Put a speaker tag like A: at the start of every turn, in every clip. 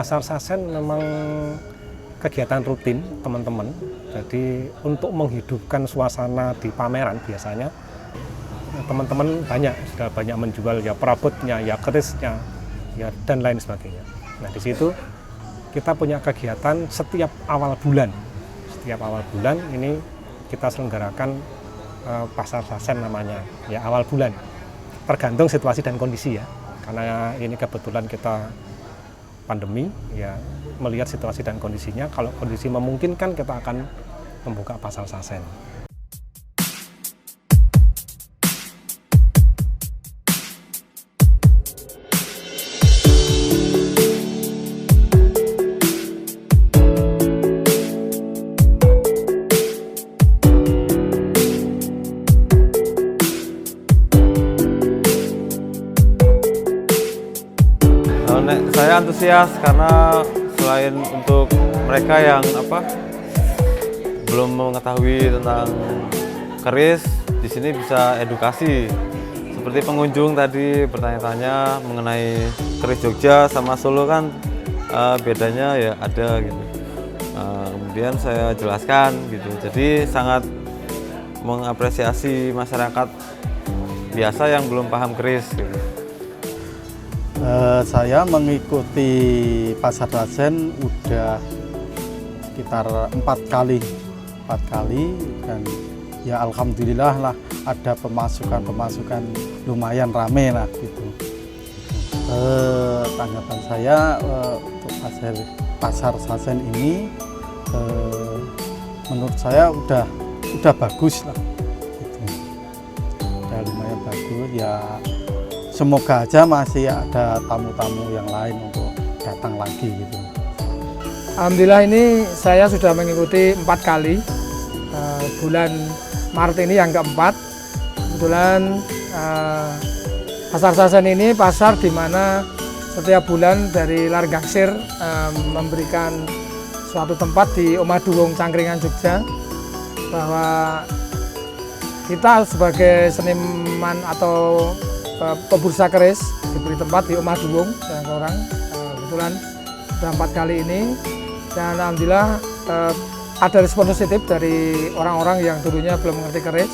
A: Pasar Sasen memang kegiatan rutin teman-teman. Jadi untuk menghidupkan suasana di pameran biasanya teman-teman sudah banyak menjual ya perabotnya, ya kerisnya, ya dan lain sebagainya. Nah di situ kita punya kegiatan setiap awal bulan. Setiap awal bulan ini kita selenggarakan Pasar Sasen namanya, ya awal bulan. Tergantung situasi dan kondisi ya. Karena ini kebetulan kita pandemi, ya melihat situasi dan kondisinya. Kalau kondisi memungkinkan kita akan membuka Pasar Sasen.
B: Saya antusias karena selain untuk mereka yang belum mengetahui tentang keris, di sini bisa edukasi. Seperti pengunjung tadi bertanya-tanya mengenai keris Jogja sama Solo kan bedanya ya ada gitu. Kemudian saya jelaskan gitu. Jadi sangat mengapresiasi masyarakat biasa yang belum paham keris gitu.
C: Saya mengikuti Pasar Sasen udah sekitar 4 kali dan ya alhamdulillah lah ada pemasukan lumayan rame lah gitu. Tanggapan saya untuk Pasar Sasen ini menurut saya udah bagus lah gitu. Udah lumayan bagus ya. Semoga aja masih ada tamu-tamu yang lain untuk datang lagi gitu.
D: Alhamdulillah ini saya sudah mengikuti 4 kali. Bulan Maret ini yang keempat. Kebetulan Pasar Sasen ini pasar di mana setiap bulan dari Largaksir memberikan suatu tempat di Omah Duwung Cangkringan Jogja bahwa kita sebagai seniman atau pebursa keris diberi tempat di Omah Duwung dan orang kebetulan sudah 4 kali ini dan alhamdulillah ada respon positif dari orang-orang yang dulunya belum mengerti keris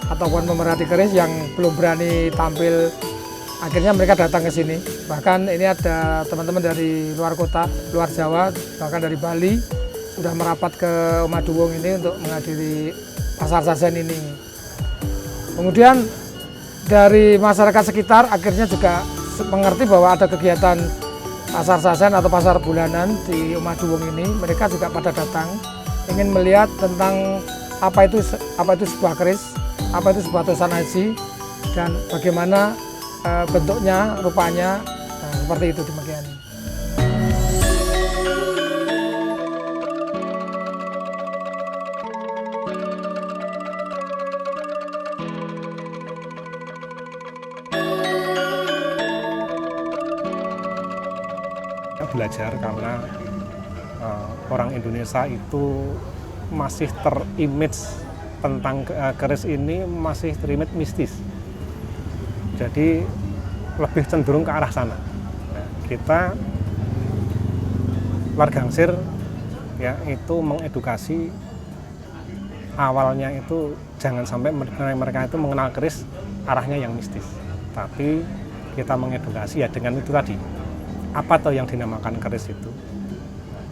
D: ataupun pemerhati keris yang belum berani tampil, akhirnya mereka datang ke sini. Bahkan ini ada teman-teman dari luar kota, luar Jawa, bahkan dari Bali sudah merapat ke Omah Duwung ini untuk menghadiri Pasar Sasen ini. Kemudian dari masyarakat sekitar akhirnya juga mengerti bahwa ada kegiatan Pasar Sasen atau pasar bulanan di Omah Duwung ini. Mereka juga pada datang ingin melihat tentang apa itu sebuah keris, apa itu sebuah tosanasi dan bagaimana bentuknya, rupanya, seperti itu demikian.
A: Belajar karena orang Indonesia itu masih terimage tentang keris ini masih terimage mistis. Jadi lebih cenderung ke arah sana. Nah, kita Largaksir ya itu mengedukasi awalnya itu jangan sampai mereka itu mengenal keris arahnya yang mistis. Tapi kita mengedukasi ya dengan itu tadi. Apa tuh yang dinamakan keris itu?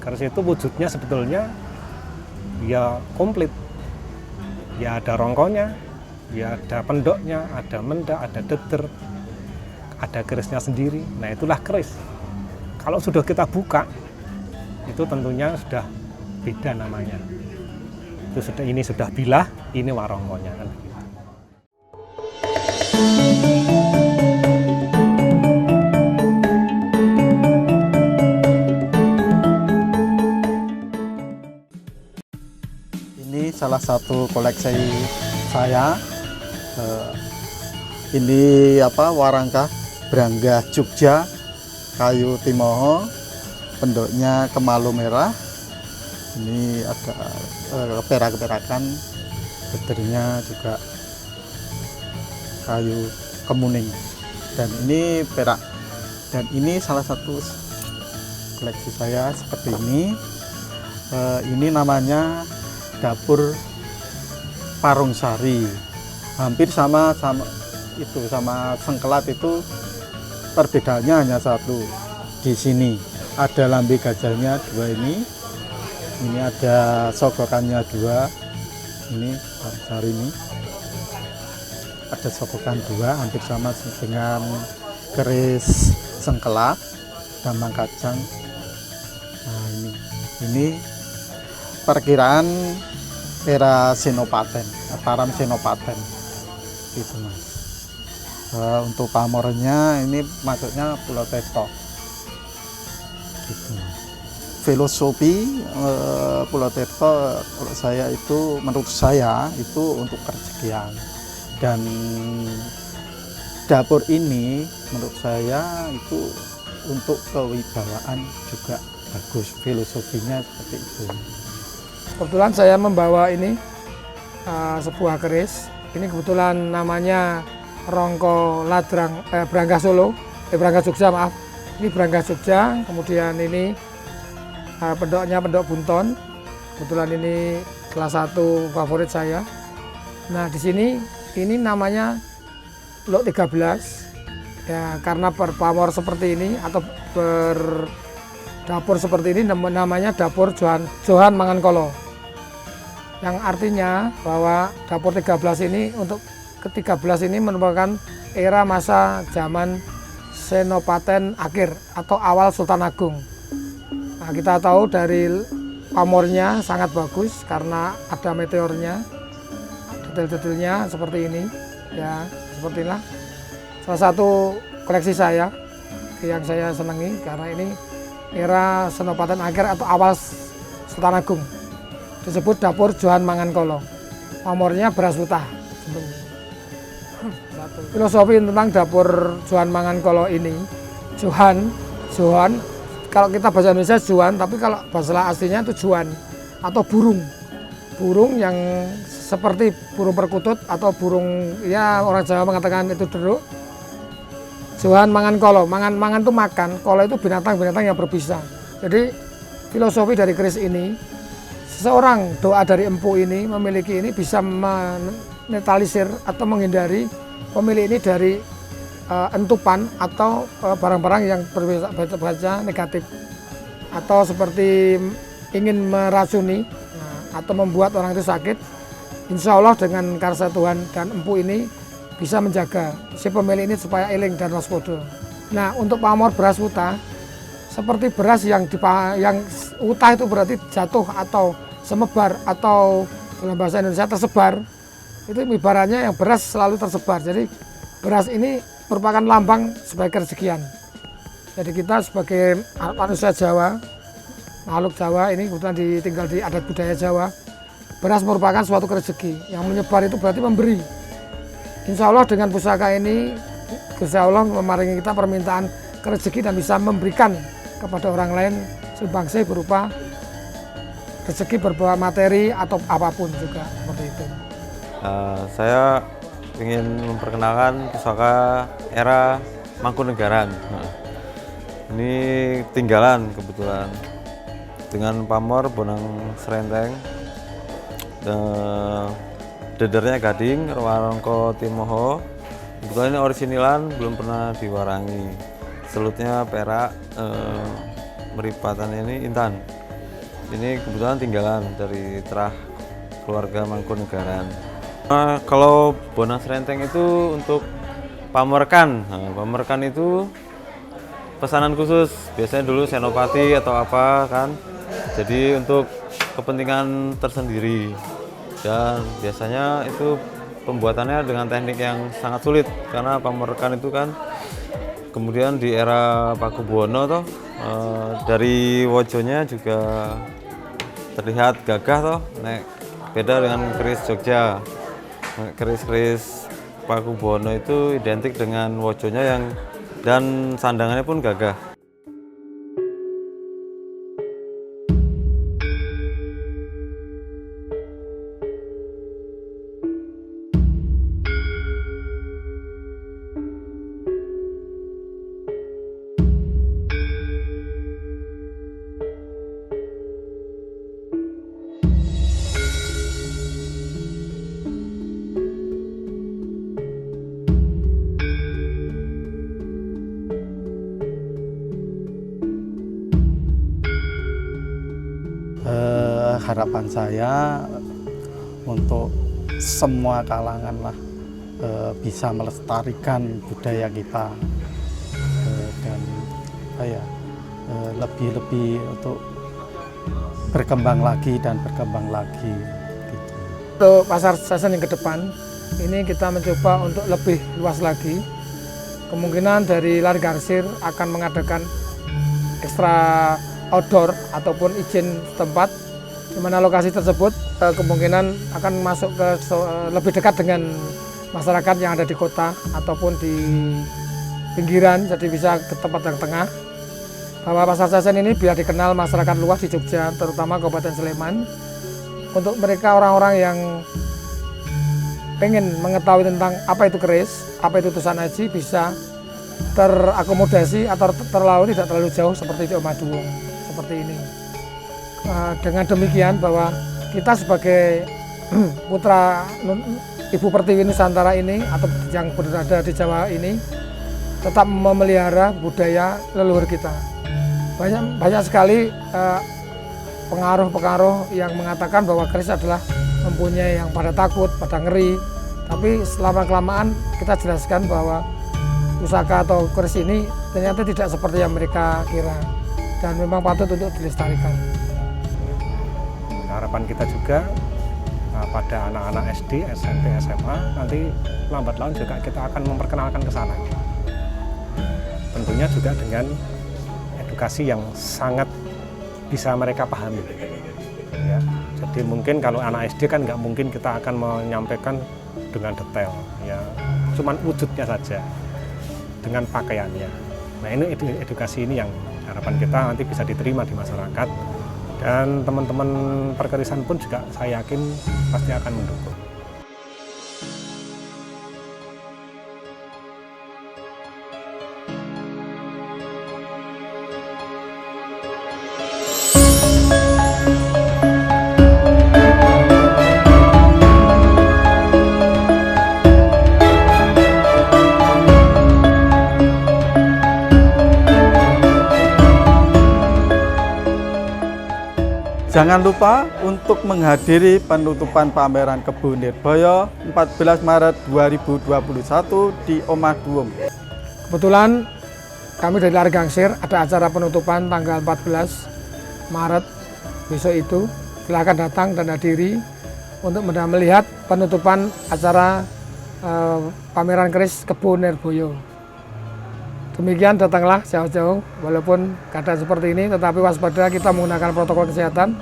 A: Keris itu wujudnya sebetulnya ya komplit. Ya ada rongkonya, ya ada pendoknya, ada mendak, ada deder, ada kerisnya sendiri. Nah itulah keris. Kalau sudah kita buka, itu tentunya sudah beda namanya. Ini sudah bilah, ini warongkonya kan begitu.
C: Salah satu koleksi saya ini warangka Brangga Jogja kayu timoho, pendoknya kemalu merah. Ini ada perak-perakan, dedernya juga kayu kemuning dan ini perak dan ini salah satu koleksi saya seperti ini. Ini namanya dapur Parung Sari. Hampir sama sengkelat itu, perbedaannya hanya satu. Di sini ada lambe gajahnya 2 ini ada sogokannya 2. Ini Parung Sari ini ada sogokan 2, hampir sama dengan keris sengkelat Damang Kajang. Nah, ini perkiraan era Senopaten, Mataram Senopaten gitu Mas. Untuk pamornya ini masuknya Pulau Teto gitu. Filosofi Pulau Teto kalau saya itu, menurut saya itu untuk kerezekian, dan dapur ini menurut saya itu untuk kewibawaan juga bagus, filosofinya seperti itu.
D: Kebetulan saya membawa ini sebuah keris. Ini kebetulan namanya Rongko Ladrang Branggah Solo, Branggah Jogja maaf. Ini Branggah Jogja. Kemudian ini pendoknya pendok Bunton. Kebetulan ini salah satu favorit saya. Nah di sini ini namanya Lok 13. Ya karena berpamor seperti ini atau berdapur seperti ini namanya dapur Johan Mangankala. Yang artinya bahwa dapur 13 ini untuk ke-13 ini merupakan era masa zaman Senopaten akhir atau awal Sultan Agung. Nah, kita tahu dari pamornya sangat bagus karena ada meteornya, detail-detailnya seperti ini ya, seperti inilah salah satu koleksi saya yang saya senangi karena ini era Senopaten akhir atau awal Sultan Agung. Disebut dapur Johan Mangankala. Pamornya beras putih. Filosofi tentang dapur Johan Mangankala ini, Johan, kalau kita bahasa Indonesia Johan, tapi kalau bahasa aslinya itu Johan atau burung yang seperti burung perkutut atau burung, ya orang Jawa mengatakan itu deruk. Johan Mangankala, mangan itu makan, kala itu binatang-binatang yang berbisa. Jadi filosofi dari keris ini, seseorang doa dari empu ini memiliki ini bisa menetralisir atau menghindari pemilik ini dari entupan atau barang-barang yang berbahasa negatif atau seperti ingin meracuni atau membuat orang itu sakit. Insya Allah dengan karsa Tuhan dan empu ini bisa menjaga si pemilik ini supaya eling dan waspada. Nah untuk pamor beras utah, seperti beras yang utah itu berarti jatuh atau semebar atau dalam bahasa Indonesia tersebar, itu ibaratnya yang beras selalu tersebar. Jadi beras ini merupakan lambang sebagai kerezekian. Jadi kita sebagai manusia Jawa, makhluk Jawa ini kebetulan tinggal di adat budaya Jawa, beras merupakan suatu rezeki. Yang menyebar itu berarti memberi. Insya Allah dengan pusaka ini, Insya Allah memaringi kita permintaan rezeki dan bisa memberikan kepada orang lain sumbangsi berupa rezeki berupa materi atau apapun juga seperti itu.
B: Saya ingin memperkenalkan pusaka era Mangkunegaran. Ini tinggalan kebetulan dengan pamor bonang serenteng, dedernya gading, Rongko Timoho. Kebetulan ini orisinilan, belum pernah diwarangi. Selutnya perak, meripatannya ini intan. Ini kebetulan tinggalan dari terah keluarga Mangkunegaran. Kalau bonang serenteng itu untuk pamerkan. Pamerkan itu pesanan khusus. Biasanya dulu senopati atau apa kan. Jadi untuk kepentingan tersendiri. Dan biasanya itu pembuatannya dengan teknik yang sangat sulit karena pamerkan itu kan kemudian di era Pakubuwono toh dari wojonya juga terlihat gagah toh, beda dengan keris Jogja. Keris-keris Pakubuwono itu identik dengan wojonya yang dan sandangannya pun gagah.
C: harapan saya untuk semua kalangan lah bisa melestarikan budaya kita dan lebih untuk berkembang lagi dan berkembang lagi gitu.
D: Untuk pasar Sasen yang ke depan ini kita mencoba untuk lebih luas lagi. Kemungkinan dari Largarsir akan mengadakan ekstra outdoor ataupun izin tempat di mana lokasi tersebut kemungkinan akan masuk ke lebih dekat dengan masyarakat yang ada di kota ataupun di pinggiran, jadi bisa ke tempat yang tengah. Bahwa Pasar Sasen ini biar dikenal masyarakat luas di Jogja, terutama Kabupaten Sleman, untuk mereka orang-orang yang pengen mengetahui tentang apa itu keris, apa itu tusan aji, bisa terakomodasi atau tidak terlalu jauh seperti di Omaduong, seperti ini. Dengan demikian bahwa kita sebagai putra Ibu Pertiwi Nusantara ini atau yang berada di Jawa ini tetap memelihara budaya leluhur kita. Banyak sekali pengaruh-pengaruh yang mengatakan bahwa keris adalah mempunyai yang pada takut, pada ngeri. Tapi selama-kelamaan kita jelaskan bahwa pusaka atau keris ini ternyata tidak seperti yang mereka kira dan memang patut untuk dilestarikan.
A: Harapan kita juga pada anak-anak SD, SMP, SMA nanti lambat laun juga kita akan memperkenalkan ke sana. Tentunya juga dengan edukasi yang sangat bisa mereka pahami. Ya, jadi mungkin kalau anak SD kan nggak mungkin kita akan menyampaikan dengan detail, ya, cuman wujudnya saja dengan pakaiannya. Nah ini edukasi ini yang harapan kita nanti bisa diterima di masyarakat dan teman-teman perkerisan pun juga saya yakin pasti akan mendukung.
C: Jangan lupa untuk menghadiri penutupan pameran Kebun Nirboyo 14 Maret 2021 di Omaduong.
D: Kebetulan kami dari Largarsir ada acara penutupan tanggal 14 Maret besok itu. Silakan datang dan hadiri untuk melihat penutupan acara pameran keris Kebun Nirboyo. Demikian, datanglah jauh-jauh walaupun keadaan seperti ini, tetapi waspada, kita menggunakan protokol kesehatan.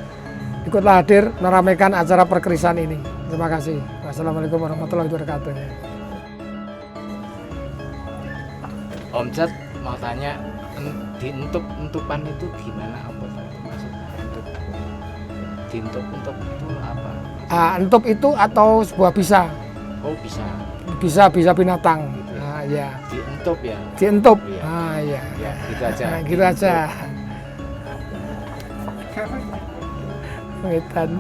D: Ikutlah hadir meramaikan acara perkerisan ini. Terima kasih. Wassalamualaikum warahmatullahi wabarakatuh.
E: Om Jat mau tanya, dientup-entupan itu gimana? Apa maksudnya entup? Dientup-entup itu apa?
D: Entup itu atau sebuah bisa.
E: Oh, bisa.
D: Bisa binatang. Nah, ya.
E: Dientup ya.
D: Dientup.
E: Iya.
D: Ah, ya.
E: Ya, gitu aja.
D: Nah, gitu aja. Pengitan.